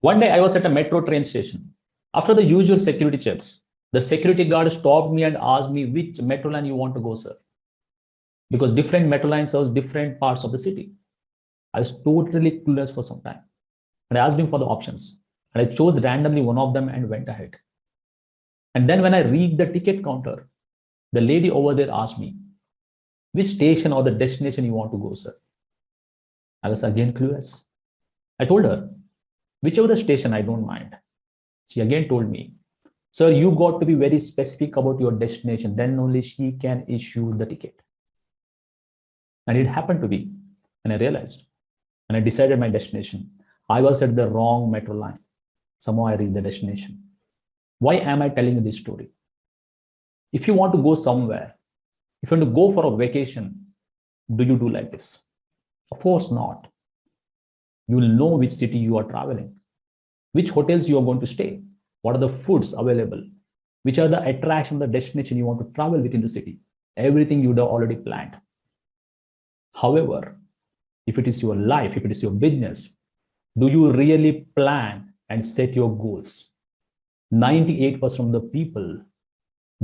One day I was at a metro train station. After the usual security checks, the security guard stopped me and asked me which metro line you want to go, sir. Because different metro lines serve different parts of the city. I was totally clueless for some time. And I asked him for the options. And I chose randomly one of them and went ahead. And then when I reached the ticket counter, the lady over there asked me, which station or the destination you want to go, sir? I was again clueless. I told her, whichever the station, I don't mind. She again told me, sir, you got to be very specific about your destination. Then only she can issue the ticket. And it happened to be. And I realized, and I decided my destination. I was at the wrong metro line. Somehow I reached the destination. Why am I telling you this story? If you want to go somewhere, if you want to go for a vacation, do you do like this? Of course not. You will know which city you are traveling, which hotels you are going to stay, what are the foods available, which are the attraction, the destination you want to travel within the city. Everything you would have already planned. However, if it is your life, if it is your business, do you really plan and set your goals? 98% of the people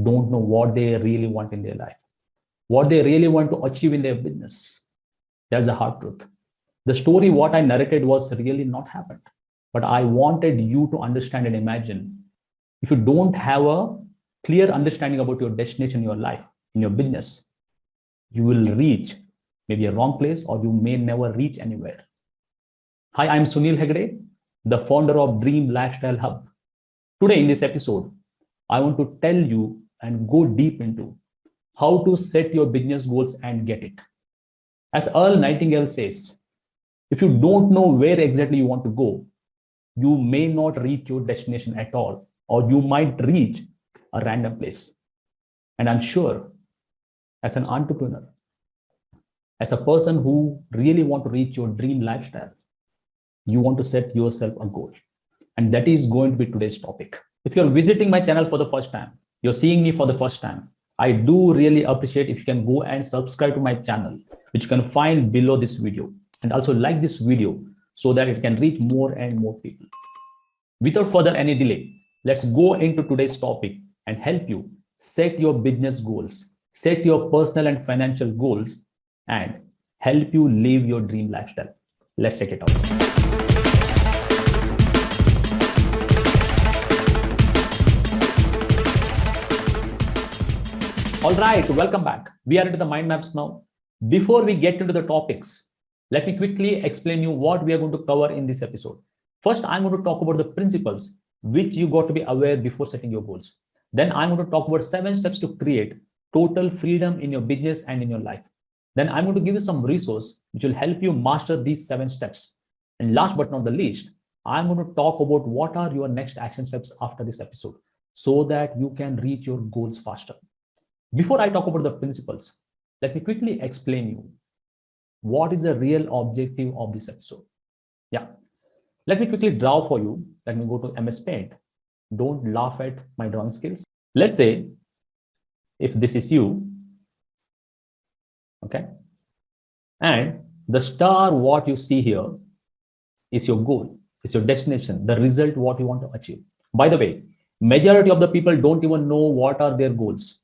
don't know what they really want in their life, what they really want to achieve in their business. That's the hard truth. The story, what I narrated was really not happened. But I wanted you to understand and imagine. If you don't have a clear understanding about your destination in your life, in your business, you will reach maybe a wrong place or you may never reach anywhere. Hi, I'm Sunil Hegde, the founder of Dream Lifestyle Hub. Today in this episode, I want to tell you and go deep into how to set your business goals and get it. As Earl Nightingale says, if you don't know where exactly you want to go, you may not reach your destination at all, or you might reach a random place. And I'm sure as an entrepreneur, as a person who really want to reach your dream lifestyle, you want to set yourself a goal. And that is going to be today's topic. If you're visiting my channel for the first time, you're seeing me for the first time, I do really appreciate if you can go and subscribe to my channel, which you can find below this video. And also like this video so that it can reach more and more people. Without further any delay, let's go into today's topic and help you set your business goals, set your personal and financial goals, and help you live your dream lifestyle. Let's check it out. All right, welcome back. We are into the mind maps now. Before we get into the topics, let me quickly explain you what we are going to cover in this episode. First, I'm going to talk about the principles which you got to be aware before setting your goals. Then I'm going to talk about 7 steps to create total freedom in your business and in your life. Then I'm going to give you some resource which will help you master these 7 steps. And last but not the least, I'm going to talk about what are your next action steps after this episode so that you can reach your goals faster. Before I talk about the principles, let me quickly explain you what is the real objective of this episode. Yeah, let me quickly draw for you. Let me go to MS Paint. Don't laugh at my drawing skills. Let's say if this is you, okay, and the star what you see here is your goal, is your destination, the result what you want to achieve. By the way, majority of the people don't even know what are their goals,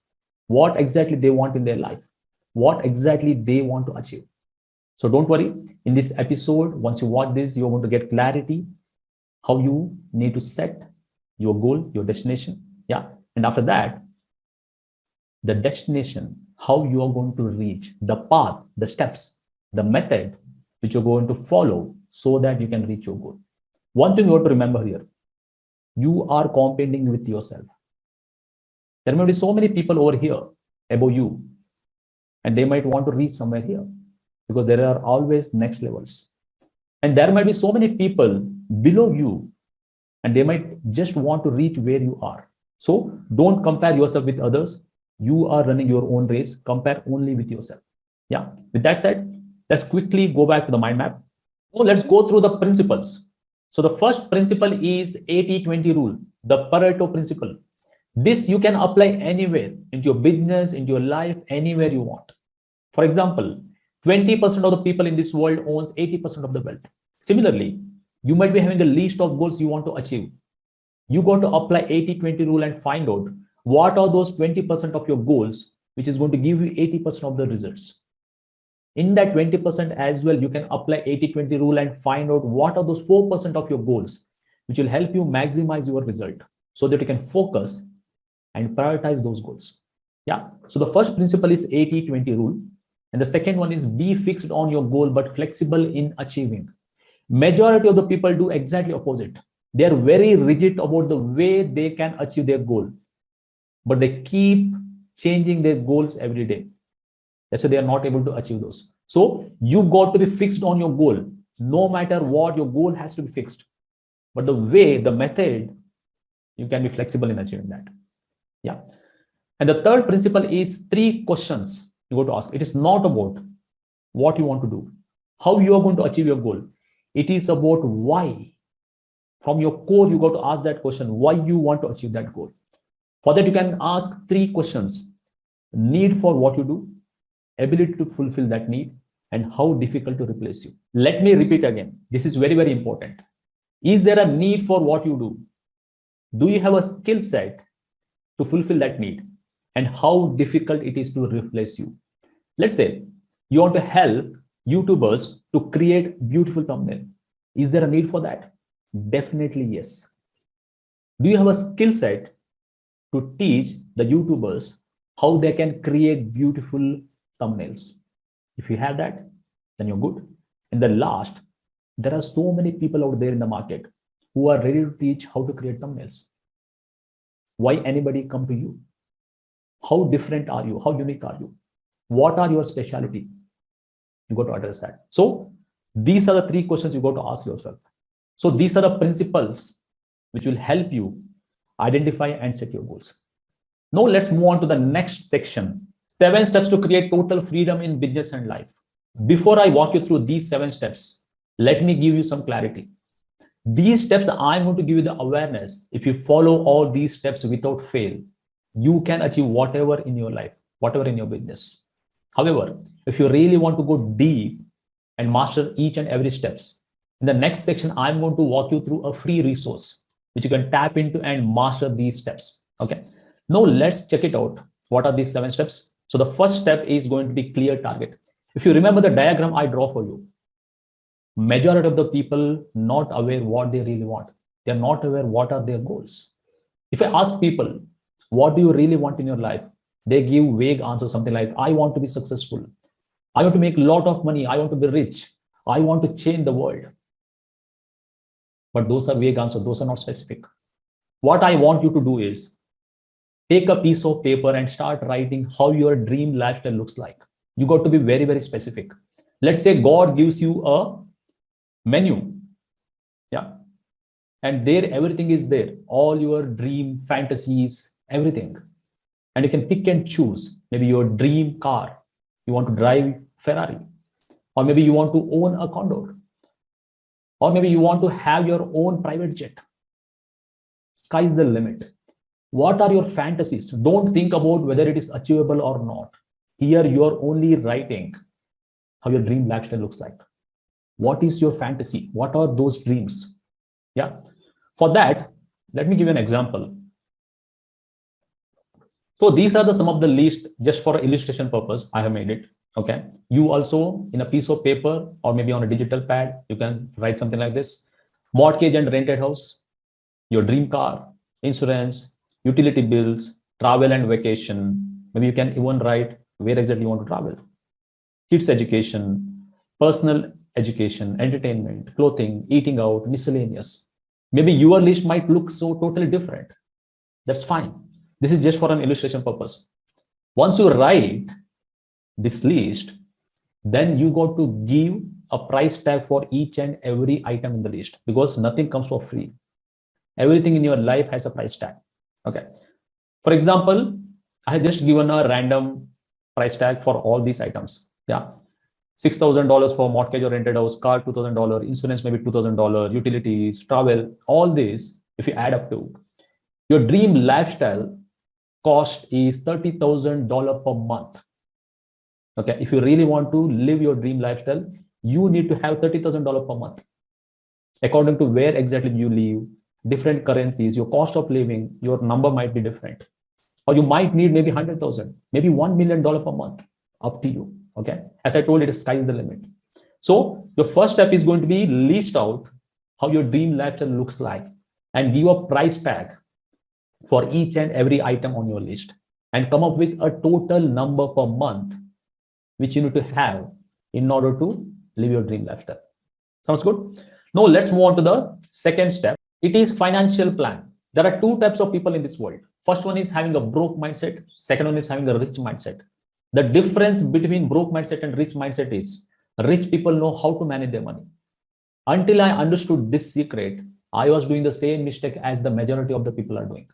what exactly they want in their life, what exactly they want to achieve. So don't worry, in this episode, once you watch this, you're going to get clarity how you need to set your goal, your destination. Yeah. And after that, the destination, how you are going to reach, the path, the steps, the method which you're going to follow so that you can reach your goal. One thing you have to remember here, you are competing with yourself. There may be so many people over here above you, and they might want to reach somewhere here, because there are always next levels. And there might be so many people below you, and they might just want to reach where you are. So don't compare yourself with others. You are running your own race. Compare only with yourself. Yeah. With that said, let's quickly go back to the mind map. So let's go through the principles. So the first principle is 80-20 rule, the Pareto principle. This you can apply anywhere, into your business, into your life, anywhere you want. For example, 20% of the people in this world owns 80% of the wealth. Similarly, You might be having a list of goals you want to achieve. You got to apply 80-20 rule and find out what are those 20% of your goals, which is going to give you 80% of the results. In that 20% as well, you can apply 80-20 rule and find out what are those 4% of your goals, which will help you maximize your result so that you can focus and prioritize those goals. Yeah. So the first principle is 80-20 rule. And the second one is be fixed on your goal, but flexible in achieving. Majority of the people do exactly opposite. They are very rigid about the way they can achieve their goal, but they keep changing their goals every day. That's why they are not able to achieve those. So you got to be fixed on your goal. No matter what, your goal has to be fixed. But the way, the method, you can be flexible in achieving that. Yeah. And the third principle is 3 questions you got to ask. It is not about what you want to do, how you are going to achieve your goal. It is about why. From your core, you got to ask that question, why you want to achieve that goal. For that, you can ask 3 questions. Need for what you do, ability to fulfill that need, and how difficult to replace you. Let me repeat again. This is very, very important. Is there a need for what you do? Do you have a skill set to fulfill that need? And how difficult it is to replace you? Let's say you want to help YouTubers to create beautiful thumbnail. Is there a need for that? Definitely yes. Do you have a skill set to teach the YouTubers how they can create beautiful thumbnails? If you have that, then you're good. And the last, there are so many people out there in the market who are ready to teach how to create thumbnails. Why anybody come to you? How different are you? How unique are you? What are your specialty? You got to address that. So these are the 3 questions you got to ask yourself. So these are the principles which will help you identify and set your goals. Now let's move on to the next section. 7 steps to create total freedom in business and life. Before I walk you through these 7 steps, let me give you some clarity. These steps, I'm going to give you the awareness. If you follow all these steps without fail, you can achieve whatever in your life, whatever in your business. However, if you really want to go deep and master each and every steps, in the next section, I'm going to walk you through a free resource which you can tap into and master these steps. Okay. Now let's check it out. What are these 7 steps? So the first step is going to be clear target. If you remember the diagram I draw for you, majority of the people not aware what they really want. They're not aware what are their goals. If I ask people, what do you really want in your life? They give vague answers, something like, I want to be successful. I want to make a lot of money. I want to be rich. I want to change the world. But those are vague answers. Those are not specific. What I want you to do is take a piece of paper and start writing how your dream lifestyle looks like. You got to be very, very specific. Let's say God gives you a menu. Yeah. And there, everything is there. All your dream fantasies, everything. And you can pick and choose. Maybe your dream car. You want to drive Ferrari. Or maybe you want to own a Condor. Or maybe you want to have your own private jet. Sky's the limit. What are your fantasies? Don't think about whether it is achievable or not. Here you are only writing how your dream lifestyle looks like. What is your fantasy? What are those dreams? Yeah. For that, let me give you an example. So these are some of the list, just for illustration purpose, I have made it. Okay. You also, in a piece of paper or maybe on a digital pad, you can write something like this: mortgage and rented house, your dream car, insurance, utility bills, travel and vacation. Maybe you can even write where exactly you want to travel. Kids education, personal education, entertainment, clothing, eating out, miscellaneous. Maybe your list might look so totally different. That's fine. This is just for an illustration purpose. Once you write this list, then you got to give a price tag for each and every item in the list, because nothing comes for free. Everything in your life has a price tag. Okay. For example, I have just given a random price tag for all these items. Yeah. $6,000 for mortgage or rented house, car $2,000, insurance maybe $2,000, utilities, travel, all this, if you add up to your dream lifestyle cost is $30,000 per month. Okay, if you really want to live your dream lifestyle, you need to have $30,000 per month. According to where exactly you live, different currencies, your cost of living, your number might be different. Or you might need maybe 100,000, maybe $1 million per month, up to you. Okay. As I told you, the sky is the limit. So your first step is going to be list out how your dream lifestyle looks like and give a price tag for each and every item on your list and come up with a total number per month which you need to have in order to live your dream lifestyle. Sounds good? Now let's move on to the second step. It is financial plan. There are two types of people in this world. First one is having a broke mindset. Second one is having a rich mindset. The difference between broke mindset and rich mindset is rich people know how to manage their money. Until I understood this secret, I was doing the same mistake as the majority of the people are doing.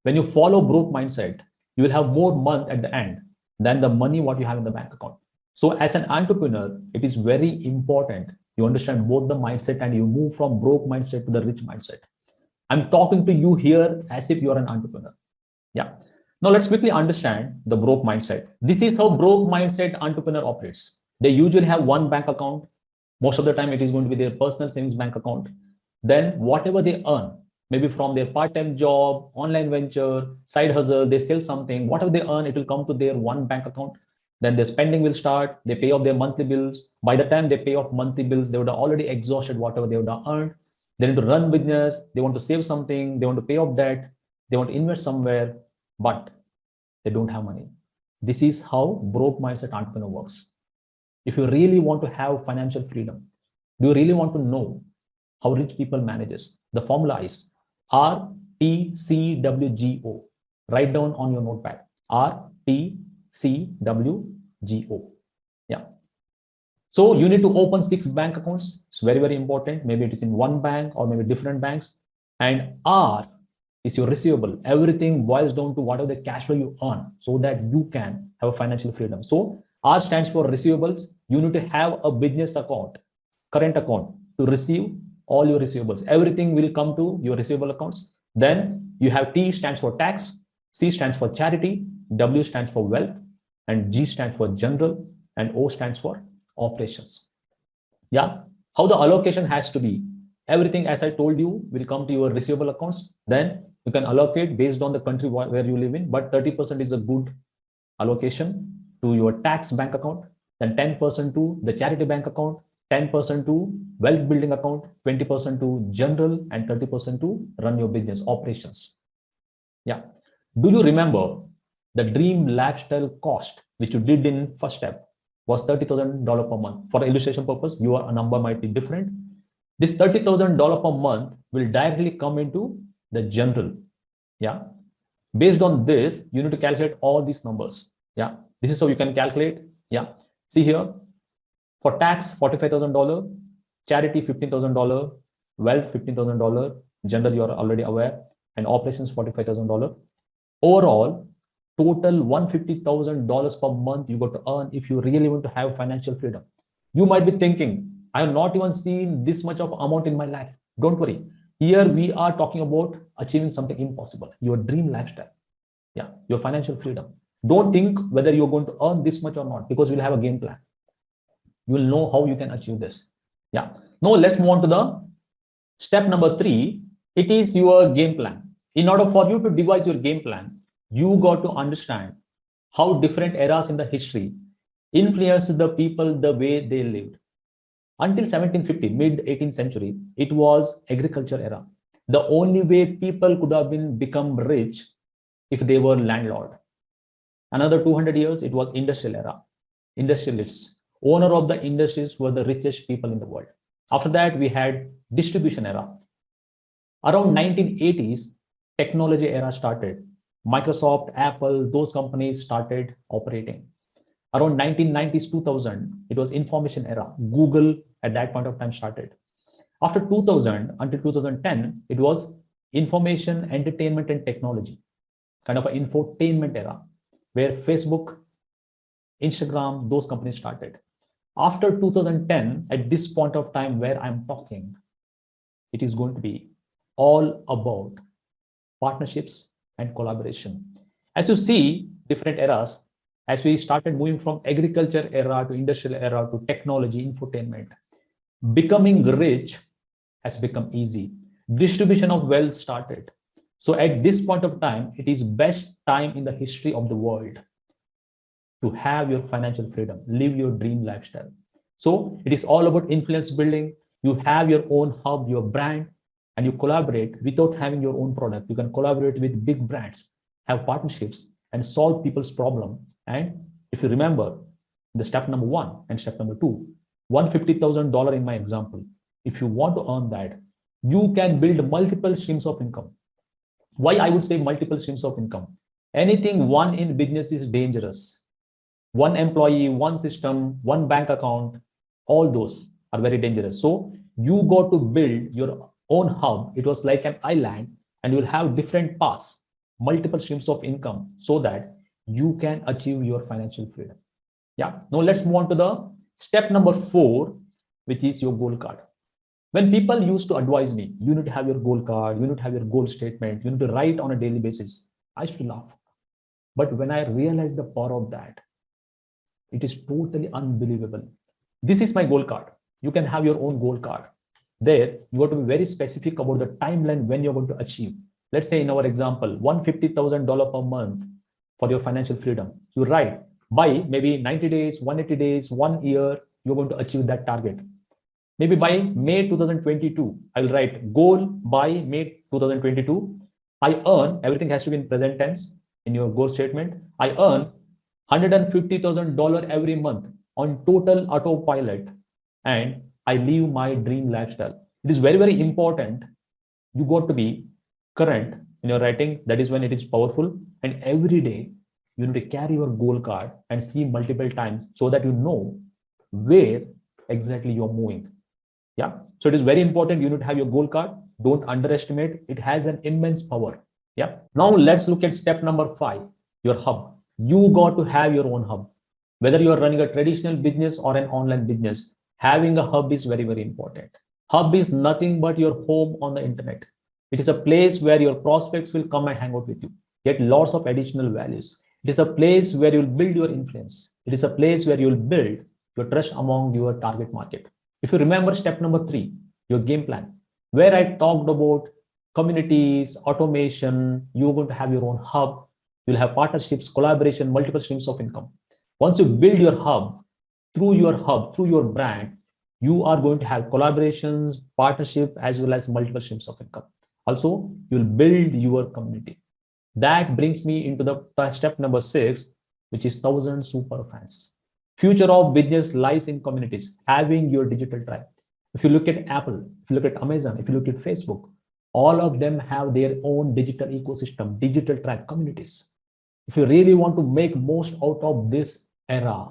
When you follow broke mindset, you will have more month at the end than the money what you have in the bank account. So as an entrepreneur, it is very important you understand both the mindset and you move from broke mindset to the rich mindset. I'm talking to you here as if you're an entrepreneur. Yeah. Now let's quickly understand the broke mindset. This is how broke mindset entrepreneur operates. They usually have one bank account. Most of the time it is going to be their personal savings bank account. Then whatever they earn, maybe from their part-time job, online venture, side hustle, they sell something, whatever they earn, it will come to their one bank account. Then their spending will start. They pay off their monthly bills. By the time they pay off monthly bills, they would have already exhausted whatever they would have earned. They need to run business. They want to save something. They want to pay off debt. They want to invest somewhere, but they don't have money. This is how broke mindset entrepreneur works. If you really want to have financial freedom, do you really want to know how rich people manages? The formula is RTCWGO. Write down on your notepad. RTCWGO. Yeah. So you need to open 6 bank accounts. It's very, very important. Maybe it is in one bank or maybe different banks. And R is your receivable. Everything boils down to whatever the cash flow you earn so that you can have a financial freedom. So R stands for receivables. You need to have a business account, current account to receive all your receivables. Everything will come to your receivable accounts. Then you have T stands for tax, C stands for charity, W stands for wealth, and G stands for general, and O stands for operations. Yeah. How the allocation has to be. Everything, as I told you, will come to your receivable accounts. Then you can allocate based on the country where you live in, but 30% is a good allocation to your tax bank account, then 10% to the charity bank account, 10% to wealth building account, 20% to general, and 30% to run your business operations. Yeah. Do you remember the dream lifestyle cost, which you did in first step, was $30,000 per month? For illustration purpose, your number might be different. This $30,000 per month will directly come into the general. Yeah. Based on this, you need to calculate all these numbers. Yeah. This is how you can calculate. Yeah. See here, for tax, $45,000, charity, $15,000, wealth, $15,000, general, you are already aware, and operations, $45,000. Overall, total $150,000 per month you got to earn if you really want to have financial freedom. You might be thinking, I have not even seen this much of amount in my life. Don't worry. Here we are talking about achieving something impossible, your dream lifestyle. Yeah, your financial freedom. Don't think whether you're going to earn this much or not, because you'll have a game plan. You will know how you can achieve this. Yeah. Now let's move on to the step number 3. It is your game plan. In order for you to devise your game plan, you got to understand how different eras in the history influenced the people the way they lived. Until 1750, mid 18th century, it was agriculture era. The only way people could have become rich if they were landlord. Another 200 years, it was industrial era. Industrialists, owner of the industries, were the richest people in the world. After that, we had distribution era. Around 1980s, technology era started. Microsoft, Apple, those companies started operating. Around 1990s, 2000, it was information era. Google at that point of time started. After 2000 until 2010, it was information, entertainment, and technology, kind of an infotainment era, where Facebook, Instagram, those companies started. After 2010, at this point of time where I'm talking, it is going to be all about partnerships and collaboration. As you see, different eras, as we started moving from agriculture era to industrial era to technology, infotainment, becoming rich has become easy. Distribution of wealth started. So at this point of time, it is best time in the history of the world to have your financial freedom, live your dream lifestyle. So it is all about influence building. You have your own hub, your brand, and you collaborate without having your own product. You can collaborate with big brands, have partnerships, and solve people's problem. And if you remember the step number 1 and step number 2, $150,000 in my example, if you want to earn that, you can build multiple streams of income. Why I would say multiple streams of income? Anything one in business is dangerous. One employee, one system, one bank account, all those are very dangerous. So you got to build your own hub. It was like an island, and you will have different paths, multiple streams of income, so that you can achieve your financial freedom. Yeah. Now let's move on to the step number 4, which is your goal card. When people used to advise me, you need to have your goal card, you need to have your goal statement, you need to write on a daily basis, I used to laugh. But when I realized the power of that, it is totally unbelievable. This is my goal card. You can have your own goal card. There, you have to be very specific about the timeline when you're going to achieve. Let's say in our example, $150,000 per month for your financial freedom. You write by maybe 90 days, 180 days, 1 year, you're going to achieve that target. Maybe by May 2022, I'll write goal by May 2022. I earn, everything has to be in present tense in your goal statement. I earn $150,000 every month on total autopilot, and I live my dream lifestyle. It is very, very important. You got to be current in your writing. That is when it is powerful. And every day you need to carry your goal card and see multiple times so that you know where exactly you're moving. Yeah. So it is very important. You need to have your goal card. Don't underestimate. It has an immense power. Yeah. Now let's look at step number 5, your hub. You got to have your own hub. Whether you are running a traditional business or an online business, having a hub is very, very important. Hub is nothing but your home on the internet. It is a place where your prospects will come and hang out with you, get lots of additional values. It is a place where you'll build your influence. It is a place where you'll build your trust among your target market. If you remember step number 3, your game plan, where I talked about communities, automation, you're going to have your own hub. You'll have partnerships, collaboration, multiple streams of income. Once you build your hub, through your brand, you are going to have collaborations, partnership, as well as multiple streams of income. Also, you'll build your community. That brings me into the step number 6, which is 1,000 super fans. Future of business lies in communities, having your digital tribe. If you look at Apple, if you look at Amazon, if you look at Facebook, all of them have their own digital ecosystem, digital tribe communities. If you really want to make most out of this era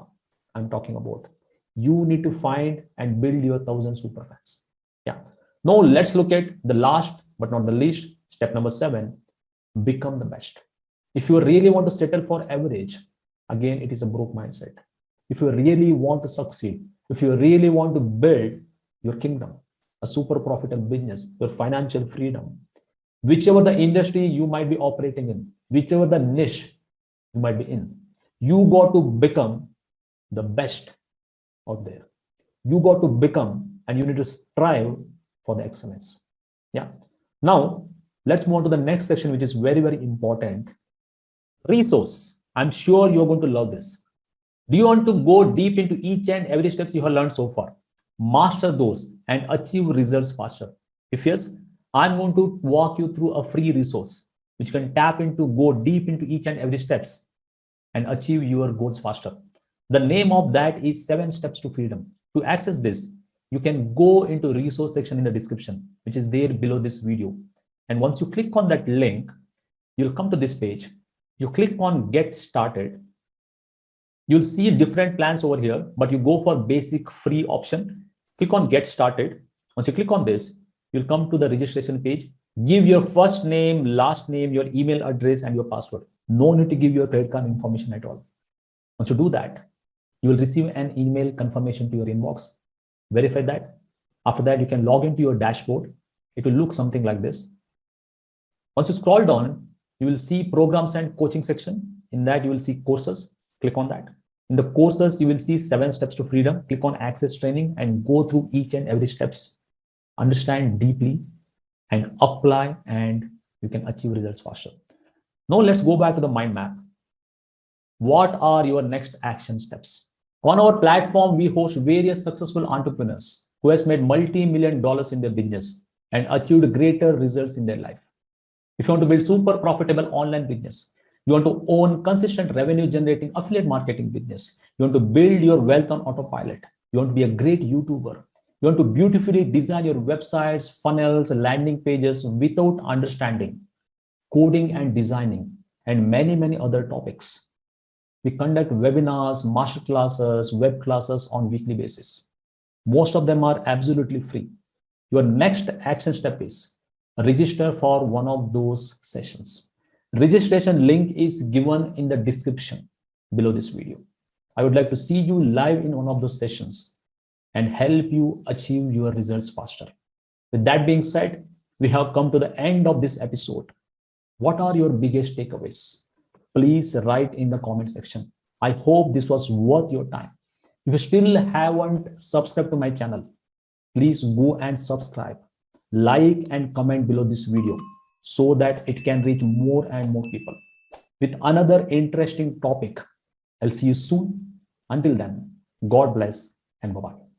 I'm talking about, you need to find and build your 1,000 super fans. Yeah. Now let's look at the last but not the least, step number 7, become the best. If you really want to settle for average, again, it is a broke mindset. If you really want to succeed, if you really want to build your kingdom, a super profitable business, your financial freedom, whichever the industry you might be operating in, whichever the niche you might be in, you got to become the best out there. You got to become, and you need to strive for the excellence. Yeah. Now let's move on to the next section, which is very, very important. Resource. I'm sure you're going to love this. Do you want to go deep into each and every steps you have learned so far? Master those and achieve results faster. If yes, I'm going to walk you through a free resource which can tap into, go deep into each and every steps and achieve your goals faster. The name of that is 7 Steps to Freedom. To access this, you can go into resource section in the description, which is there below this video. And once you click on that link, you'll come to this page. You click on Get Started. You'll see different plans over here, but you go for basic free option. Click on Get Started. Once you click on this, you'll come to the registration page. Give your first name, last name, your email address, and your password. No need to give your credit card information at all. Once you do that, you will receive an email confirmation to your inbox. Verify that. After that, you can log into your dashboard. It will look something like this. Once you scroll down, you will see programs and coaching section. In that, you will see courses. Click on that. In the courses, you will see 7 Steps to Freedom. Click on Access Training and go through each and every steps. understand deeply, and apply, and you can achieve results faster. Now let's go back to the mind map. What are your next action steps? On our platform, we host various successful entrepreneurs who has made multi-million dollars in their business and achieved greater results in their life. If you want to build super profitable online business, you want to own consistent revenue generating affiliate marketing business, you want to build your wealth on autopilot, you want to be a great YouTuber, you want to beautifully design your websites, funnels, landing pages without understanding coding and designing, and many, many other topics. We conduct webinars, master classes, web classes on weekly basis. Most of them are absolutely free. Your next action step is register for one of those sessions. Registration link is given in the description below this video. I would like to see you live in one of those sessions and help you achieve your results faster. With that being said, we have come to the end of this episode. What are your biggest takeaways? Please write in the comment section. I hope this was worth your time. If you still haven't subscribed to my channel, please go and subscribe, like and comment below this video so that it can reach more and more people. With another interesting topic, I'll see you soon. Until then, God bless and bye-bye.